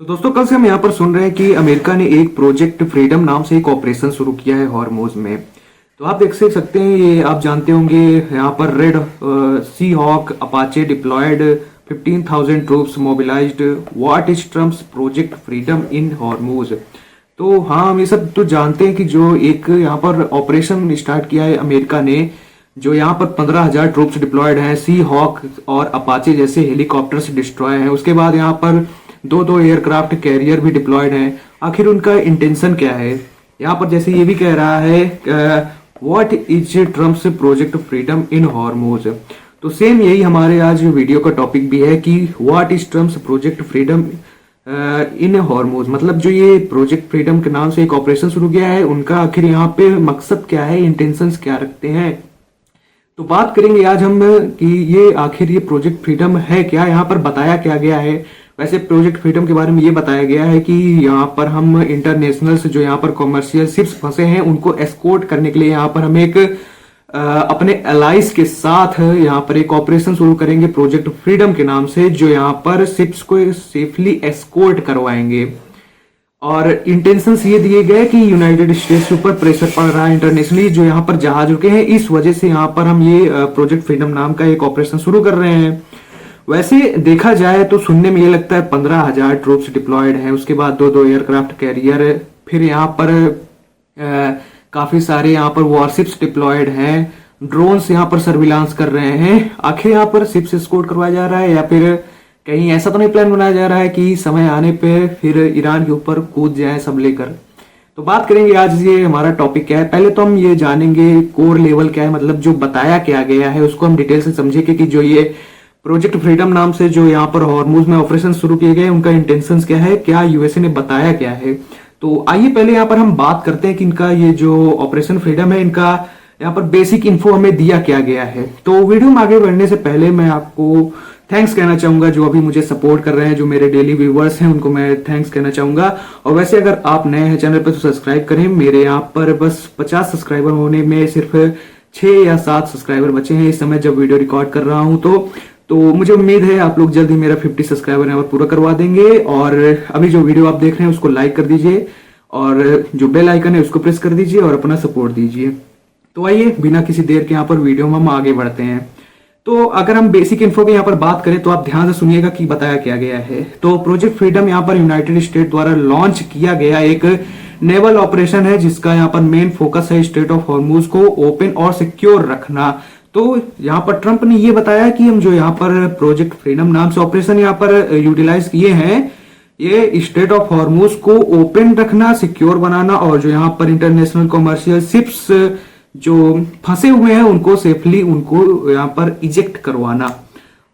तो दोस्तों कल से हम यहाँ पर सुन रहे हैं कि अमेरिका ने एक प्रोजेक्ट फ्रीडम नाम से एक ऑपरेशन शुरू किया है हॉर्मुज में। तो आप देख सकते हैं, ये आप जानते होंगे, यहाँ पर Red Sea Hawk Apache deployed 15,000 troops mobilised. What is Trump's Project Freedom in Hormuz. तो हाँ, हम ये सब तो जानते हैं कि जो एक यहाँ पर ऑपरेशन स्टार्ट किया है अमेरिका ने, जो यहाँ पर 15,000 ट्रूप्स डिप्लॉयड हैं, सी हॉक और अपाचे जैसे हेलीकॉप्टर से डिस्ट्रॉय हैं। उसके बाद यहाँ पर दो एयरक्राफ्ट कैरियर भी डिप्लॉयड हैं। आखिर उनका इंटेंशन क्या है यहाँ पर? जैसे ये भी कह रहा है what is Trump's Project Freedom in Hormuz. तो सेम यही हमारे आज वीडियो का टॉपिक भी है कि what is Trump's Project Freedom in Hormuz. मतलब जो ये प्रोजेक्ट फ्रीडम के नाम से एक ऑपरेशन शुरू किया है, उनका आखिर यहाँ पे मकसद क्या है, इंटेंशंस क्या रखते हैं। तो बात करेंगे आज हम कि ये आखिर ये प्रोजेक्ट फ्रीडम है क्या, यहाँ पर बताया क्या गया है। वैसे प्रोजेक्ट फ्रीडम के बारे में ये बताया गया है कि यहाँ पर हम इंटरनेशनल जो यहाँ पर कॉमर्शियल शिप्स फंसे हैं उनको एस्कोर्ट करने के लिए यहाँ पर हम एक अपने एलाइज के साथ यहाँ पर एक ऑपरेशन शुरू करेंगे प्रोजेक्ट फ्रीडम के नाम से, जो यहाँ पर शिप्स को सेफली एस्कोर्ट करवाएंगे। और इंटेंशंस ये दिए गए कि यूनाइटेड स्टेट्स के ऊपर प्रेशर पड़ रहा है इंटरनेशनली, जो यहाँ पर जहाज रुके हैं, इस वजह से यहाँ पर हम ये प्रोजेक्ट फ्रीडम नाम का एक ऑपरेशन शुरू कर रहे हैं। वैसे देखा जाए तो सुनने में ये लगता है 15,000 ट्रूप्स डिप्लॉयड हैं, उसके बाद दो एयरक्राफ्ट कैरियर, फिर यहाँ पर काफी सारे यहाँ पर वॉरशिप्स डिप्लॉयड हैं, ड्रोन्स यहाँ पर सर्विलांस कर रहे हैं। आखिर यहाँ पर शिप्स एस्कोर्ट करवाया जा रहा है या फिर कहीं ऐसा तो नहीं प्लान बनाया जा रहा है कि समय आने पे फिर ईरान के ऊपर कूद जाए सब लेकर। तो बात करेंगे आज ये हमारा टॉपिक क्या है। पहले तो हम ये जानेंगे कोर लेवल क्या है, मतलब जो बताया क्या गया है उसको हम डिटेल से समझेंगे कि जो ये प्रोजेक्ट फ्रीडम नाम से जो यहाँ पर हॉर्मुज में ऑपरेशन शुरू किए गए उनका इंटेंशंस क्या है, क्या यूएसए ने बताया क्या है। तो आइए पहले यहाँ पर हम बात करते हैं कि इनका ये जो ऑपरेशन फ्रीडम है, इनका यहाँ पर बेसिक इन्फो हमें दिया क्या गया है। तो वीडियो में आगे बढ़ने से पहले मैं आपको थैंक्स कहना चाहूंगा, जो अभी मुझे सपोर्ट कर रहे हैं, जो मेरे डेली व्यूवर्स हैं, उनको मैं थैंक्स कहना चाहूंगा। और वैसे अगर आप नए हैं चैनल पर तो सब्सक्राइब करें। मेरे यहाँ पर बस 50 सब्सक्राइबर होने में सिर्फ 6 या 7 सब्सक्राइबर बचे हैं इस समय जब वीडियो रिकॉर्ड कर रहा हूं। तो मुझे उम्मीद है आप लोग जल्द ही मेरा 50 सब्सक्राइबर यहाँ पर पूरा करवा देंगे। और अभी जो वीडियो आप देख रहे हैं उसको लाइक कर दीजिए और जो बेल आइकन है उसको प्रेस कर दीजिए और अपना सपोर्ट दीजिए। तो आइए बिना किसी देर के यहाँ पर वीडियो में हम आगे बढ़ते हैं। तो अगर हम बेसिक इन्फो की यहाँ पर बात करें तो आप ध्यान से सुनिएगा कि बताया क्या गया है। तो प्रोजेक्ट फ्रीडम यहाँ पर यूनाइटेड स्टेट द्वारा लॉन्च किया गया एक नेवल ऑपरेशन है, जिसका यहाँ पर मेन फोकस है स्टेट ऑफ हॉर्मुज को ओपन और सिक्योर रखना। तो यहाँ पर ट्रंप ने ये बताया कि हम जो यहाँ पर प्रोजेक्ट फ्रीडम नाम से ऑपरेशन यहाँ पर यूटिलाइज किए हैं, ये स्टेट ऑफ हॉर्मुज को ओपन रखना, सिक्योर बनाना और जो यहाँ पर इंटरनेशनल कॉमर्शियल शिप्स जो फंसे हुए हैं उनको सेफली उनको यहाँ पर इजेक्ट करवाना।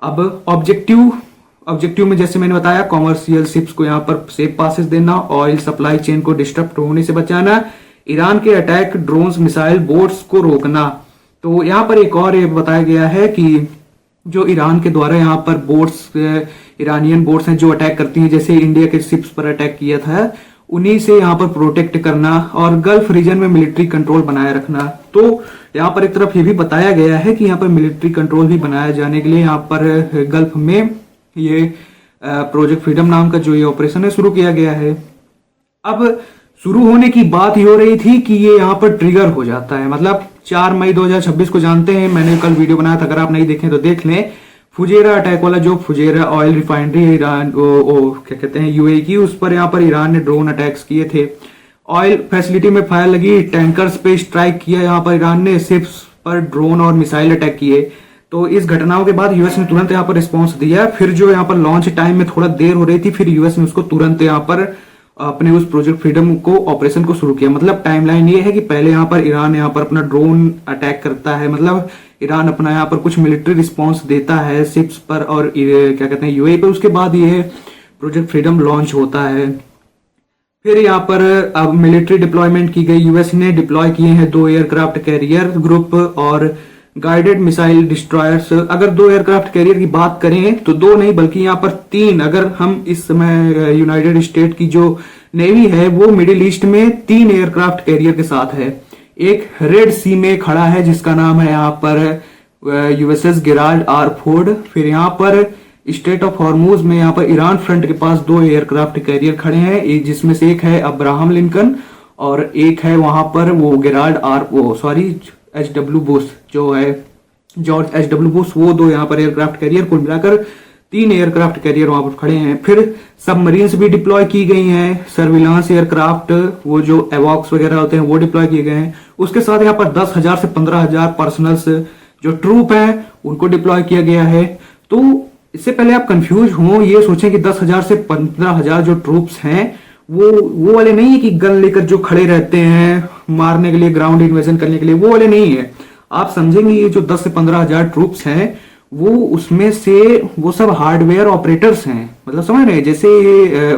अब ऑब्जेक्टिव में जैसे मैंने बताया, कॉमर्शियल शिप्स को यहाँ पर सेफ पासेस देना, ऑयल सप्लाई चेन को डिस्टर्ब होने से बचाना, ईरान के अटैक ड्रोन्स मिसाइल बोट्स को रोकना। तो यहाँ पर एक और ये बताया गया है कि जो ईरान के द्वारा यहाँ पर बोट्स, ईरानियन बोट्स हैं जो अटैक करती हैं, जैसे इंडिया के शिप्स पर अटैक किया था, उन्हीं से यहाँ पर प्रोटेक्ट करना और गल्फ रीजन में मिलिट्री कंट्रोल बनाए रखना। तो यहाँ पर एक तरफ ये भी बताया गया है कि यहाँ पर मिलिट्री कंट्रोल भी बनाया जाने के लिए यहाँ पर गल्फ में ये प्रोजेक्ट फ्रीडम नाम का जो ये ऑपरेशन है शुरू किया गया है। अब शुरू होने की बात ही हो रही थी कि ये यहाँ पर ट्रिगर हो जाता है, मतलब 4 मई 2026 को जानते हैं, मैंने कल वीडियो बनाया था, अगर आप नहीं देखें तो देख लें। फुजेरा अटैक वाला, जो फुजेरा ऑयल रिफाइनरी है ईरान क्या कहते हैं यूएई की, उस पर यहाँ पर ईरान ने ड्रोन अटैक्स किए थे। ऑयल फैसिलिटी में फायर लगी, टैंकर्स पे स्ट्राइक किया यहाँ पर ईरान ने, शिप्स पर ड्रोन और मिसाइल अटैक किए। तो इस घटनाओं के बाद यूएस ने तुरंत यहाँ पर रिस्पॉन्स दिया। फिर जो यहाँ पर लॉन्च टाइम में थोड़ा देर हो रही थी, फिर यूएस ने उसको तुरंत यहाँ पर अपने उस प्रोजेक्ट फ्रीडम को ऑपरेशन को शुरू किया। मतलब टाइमलाइन ये है कि पहले यहाँ पर ईरान यहाँ पर अपना ड्रोन अटैक करता है, मतलब ईरान अपना यहाँ पर कुछ मिलिट्री रिस्पांस देता है शिप्स पर और क्या कहते हैं यूएई पे, उसके बाद ये प्रोजेक्ट फ्रीडम लॉन्च होता है। फिर यहाँ पर अब मिलिट्री डिप्लॉयमेंट की गई, यूएस ने डिप्लॉय किए हैं 2 एयरक्राफ्ट कैरियर ग्रुप और गाइडेड मिसाइल डिस्ट्रॉयर्स। अगर 2 एयरक्राफ्ट कैरियर की बात करें तो 2 नहीं बल्कि यहाँ पर 3, अगर हम इस समय यूनाइटेड स्टेट की जो नेवी है वो मिडिल ईस्ट में 3 एयरक्राफ्ट कैरियर के साथ है। एक रेड सी में खड़ा है जिसका नाम है यहाँ पर यूएसएस गेराल्ड आर फोर्ड। फिर यहाँ पर स्ट्रेट ऑफ हॉर्मूज में यहाँ पर ईरान फ्रंट के पास 2 एयरक्राफ्ट कैरियर खड़े हैं, एक जिसमें से एक है अब्राहम लिंकन और एक है वहां पर वो गेराल्ड आर वो सॉरी एच.डब्ल्यू. बुश जो है जॉर्ज एच.डब्ल्यू. बुश, वो 2 यहाँ पर एयरक्राफ्ट कैरियर, कुल मिलाकर 3 एयरक्राफ्ट कैरियर वहां पर खड़े हैं। फिर सबमरीन्स भी डिप्लॉय की गई हैं, सर्विलांस एयरक्राफ्ट वो जो एवॉक्स वगैरह होते हैं वो डिप्लॉय किए गए हैं। उसके साथ यहाँ पर 10,000 से 15,000 पर्सनल्स जो ट्रूप है उनको डिप्लॉय किया गया है। तो इससे पहले आप कंफ्यूज हो, ये सोचें कि 10,000 से 15,000 जो ट्रूप्स हैं वो वाले नहीं है कि गन लेकर जो खड़े रहते हैं मारने के लिए, ग्राउंड इन्वेजन करने के लिए, वो वाले नहीं है। आप समझेंगे ये जो 10 से 15,000 ट्रूप्स हैं वो उसमें से वो सब हार्डवेयर ऑपरेटर्स हैं, मतलब समझ रहे हैं। जैसे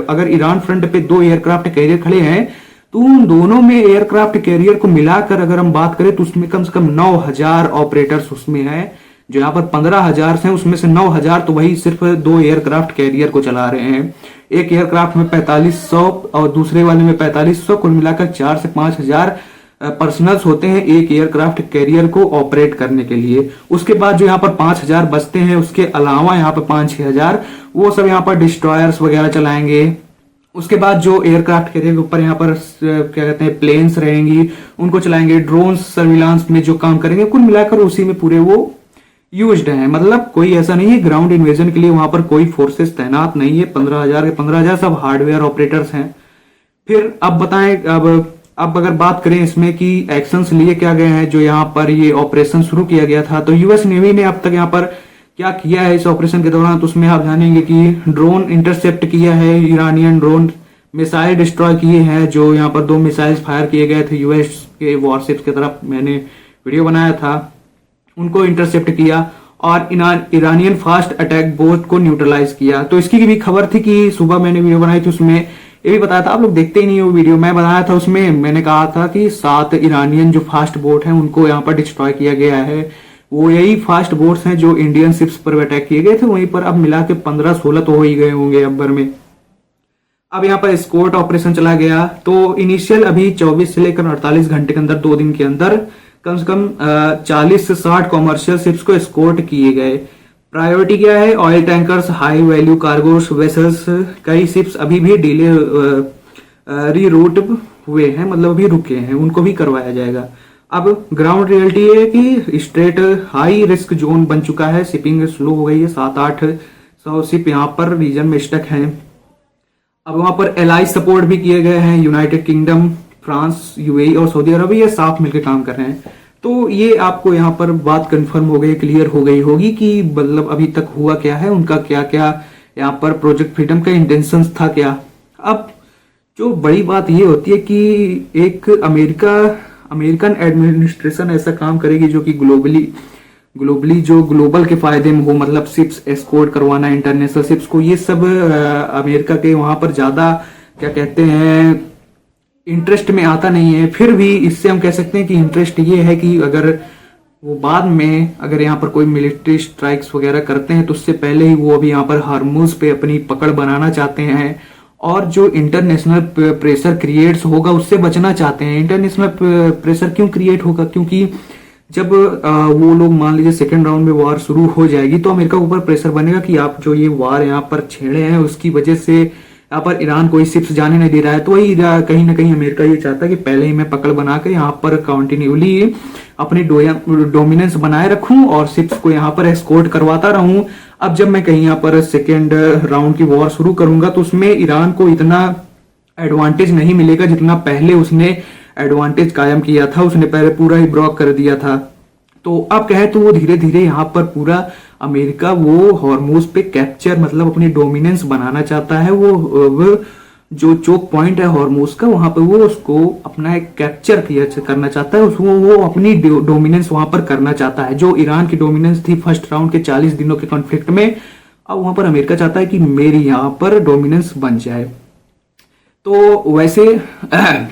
अगर ईरान फ्रंट पे 2 एयरक्राफ्ट कैरियर खड़े हैं तो उन दोनों में एयरक्राफ्ट कैरियर को मिलाकर अगर हम बात करें तो उसमें कम से कम 9,000 ऑपरेटर्स उसमें हैं। जो यहाँ पर 15,000 हैं उसमें से 9,000 तो वही सिर्फ 2 एयरक्राफ्ट कैरियर को चला रहे हैं। एक एयरक्राफ्ट में 4500 और दूसरे वाले में 4500, कुल मिलाकर 4 से 5,000 पर्सनल्स होते हैं एक एयरक्राफ्ट कैरियर को ऑपरेट करने के लिए। उसके बाद जो यहाँ पर 5,000 बचते हैं, उसके अलावा यहाँ पर 5-6,000 वो सब यहाँ पर डिस्ट्रॉयर्स वगैरह चलाएंगे। उसके बाद जो एयरक्राफ्ट कैरियर के ऊपर यहाँ पर क्या कहते हैं प्लेन्स रहेंगी उनको चलाएंगे, ड्रोन्स सर्विलांस में जो काम करेंगे, कुल मिलाकर उसी में पूरे वो यूज्ड है। मतलब कोई ऐसा नहीं है ग्राउंड इन्वेजन के लिए वहां पर कोई फोर्सेस तैनात नहीं है। 15,000 के 15,000 सब हार्डवेयर ऑपरेटर्स हैं। फिर अब बताएं, अब अगर बात करें इसमें कि एक्शंस लिए क्या गए हैं जो यहाँ पर ये ऑपरेशन शुरू किया गया था, तो यूएस नेवी ने अब तक यहाँ पर क्या किया है इस ऑपरेशन के दौरान, तो उसमें आप जानेंगे कि ड्रोन इंटरसेप्ट किया है, ईरानियन ड्रोन मिसाइल डिस्ट्रॉय किए हैं। जो यहाँ पर 2 मिसाइल्स फायर किए गए थे यूएस के वॉरशिप्स की तरफ, मैंने वीडियो बनाया था, उनको इंटरसेप्ट किया और ईरानियन फास्ट अटैक बोट को न्यूट्रलाइज किया। तो इसकी भी खबर थी कि सुबह मैंने वीडियो बनाई थी, उसमें ये भी बताया था, आप लोग देखते ही नहीं हो वीडियो, मैं बनाया था उसमें मैंने कहा था कि 7 ईरानियन जो फास्ट बोट हैं उनको यहाँ पर डिस्ट्रॉय किया गया है। वो यही फास्ट बोट्स हैं जो इंडियन शिप्स पर अटैक किए गए थे, वहीं पर अब मिला के 15-16 तो हो ही गए होंगे अब्बर में। अब यहाँ पर एस्कॉर्ट ऑपरेशन चला गया। तो इनिशियल अभी 24 से लेकर 48 घंटे के अंदर 2 दिन के अंदर कम से कम 40 से 60 कॉमर्शियल शिप्स को एस्कॉर्ट किए गए। प्रायोरिटी क्या है, oil tankers, high value cargo vessels. कई शिप्स अभी भी डिले रीरूट हुए हैं, मतलब अभी रुके हैं, उनको भी करवाया जाएगा। अब ग्राउंड रियलिटी है कि स्ट्रेट हाई रिस्क जोन बन चुका है, शिपिंग स्लो हो गई है, 700-800 शिप यहाँ पर रीजन में स्टक हैं। अब वहां पर एलाई सपोर्ट भी किए गए हैं, यूनाइटेड किंगडम, फ्रांस, यूएई और सऊदी अरबिया ये साथ मिलकर काम कर रहे हैं। तो ये आपको यहाँ पर बात कंफर्म हो गई, क्लियर हो गई होगी कि मतलब अभी तक हुआ क्या है, उनका क्या क्या यहाँ पर प्रोजेक्ट फ्रीडम का इंटेंशन था क्या। अब जो बड़ी बात ये होती है कि एक अमेरिकन एडमिनिस्ट्रेशन ऐसा काम करेगी जो कि ग्लोबली जो ग्लोबल के फायदे में हो, मतलब शिप्स एस्कॉर्ट करवाना इंटरनेशनल शिप्स को, ये सब अमेरिका के वहां पर ज्यादा क्या कहते हैं इंटरेस्ट में आता नहीं है। फिर भी इससे हम कह सकते हैं कि इंटरेस्ट ये है कि अगर वो बाद में अगर यहाँ पर कोई मिलिट्री स्ट्राइक्स वगैरह करते हैं तो उससे पहले ही वो अभी यहाँ पर हार्मूज पे अपनी पकड़ बनाना चाहते हैं और जो इंटरनेशनल प्रेशर क्रिएट्स होगा उससे बचना चाहते हैं। इंटरनेशनल प्रेशर क्यों क्रिएट होगा, क्योंकि जब वो लोग मान लीजिए सेकेंड राउंड में वार शुरू हो जाएगी तो अमेरिका के ऊपर प्रेशर बनेगा कि आप जो ये वार यहाँ पर छेड़े हैं उसकी वजह से यहाँ पर ईरान कोई शिप्स जाने नहीं दे रहा है। तो वही कहीं ना कहीं अमेरिका ये चाहता है कि पहले ही मैं पकड़ बनाकर यहाँ पर कंटिन्यूली अपनी डोमिनेंस बनाए रखूं और शिप्स को यहाँ पर एस्कॉर्ट करवाता रहूं। अब जब मैं कहीं यहाँ पर सेकेंड राउंड की वॉर शुरू करूंगा तो उसमें ईरान को इतना एडवांटेज नहीं मिलेगा जितना पहले उसने एडवांटेज कायम किया था, उसने पहले पूरा ही ब्लॉक कर दिया था। तो अब कहे तो वो धीरे धीरे यहाँ पर पूरा अमेरिका वो हॉर्मूज पे कैप्चर मतलब अपनी डोमिनेंस बनाना चाहता है। वो जो चोक पॉइंट है हॉर्मूज का वहां पर वो उसको अपना एक कैप्चर करना चाहता है, उसको वो अपनी डोमिनेंस वहां पर करना चाहता है। जो ईरान की डोमिनेंस थी फर्स्ट राउंड के 40 दिनों के कॉन्फ्लिक्ट में, अब वहां पर अमेरिका चाहता है कि मेरी यहाँ पर डोमिनेंस बन जाए। तो वैसे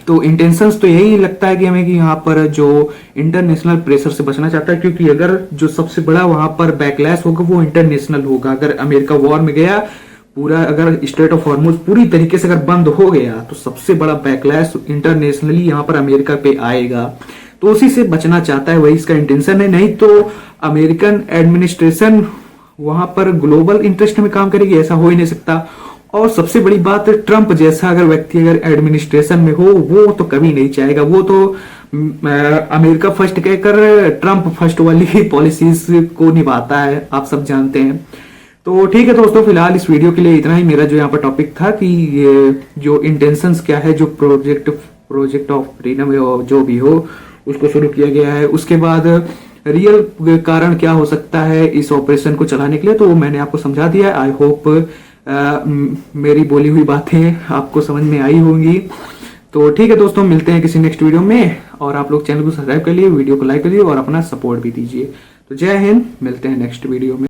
तो इंटेंशंस तो यही लगता है कि हमें कि यहाँ पर जो इंटरनेशनल प्रेशर से बचना चाहता है, क्योंकि अगर जो सबसे बड़ा वहां पर बैकलैश होगा वो इंटरनेशनल होगा। अगर अमेरिका वॉर में गया पूरा, अगर स्ट्रेट ऑफ हॉर्मूज पूरी तरीके से अगर बंद हो गया तो सबसे बड़ा बैकलैश इंटरनेशनली यहाँ पर अमेरिका पे आएगा। तो उसी से बचना चाहता है, वही इसका इंटेंशन है। नहीं तो अमेरिकन एडमिनिस्ट्रेशन वहां पर ग्लोबल इंटरेस्ट में काम करेगी, ऐसा हो ही नहीं सकता। और सबसे बड़ी बात, ट्रंप जैसा अगर व्यक्ति अगर एडमिनिस्ट्रेशन में हो, वो तो कभी नहीं चाहेगा। वो तो अमेरिका फर्स्ट कहकर ट्रंप फर्स्ट वाली पॉलिसीज को निभाता है, आप सब जानते हैं। तो ठीक है दोस्तों, फिलहाल इस वीडियो के लिए इतना ही। मेरा जो यहाँ पर टॉपिक था कि ये जो इंटेंशंस क्या है, जो प्रोजेक्ट ऑफ फ्रीडम जो भी हो उसको शुरू किया गया है, उसके बाद रियल कारण क्या हो सकता है इस ऑपरेशन को चलाने के लिए, तो मैंने आपको समझा दिया है। आई होप मेरी बोली हुई बातें आपको समझ में आई होंगी। तो ठीक है दोस्तों, मिलते हैं किसी नेक्स्ट वीडियो में। और आप लोग चैनल को सब्सक्राइब कर लिए, वीडियो को लाइक करिए और अपना सपोर्ट भी दीजिए। तो जय हिंद, मिलते हैं नेक्स्ट वीडियो में।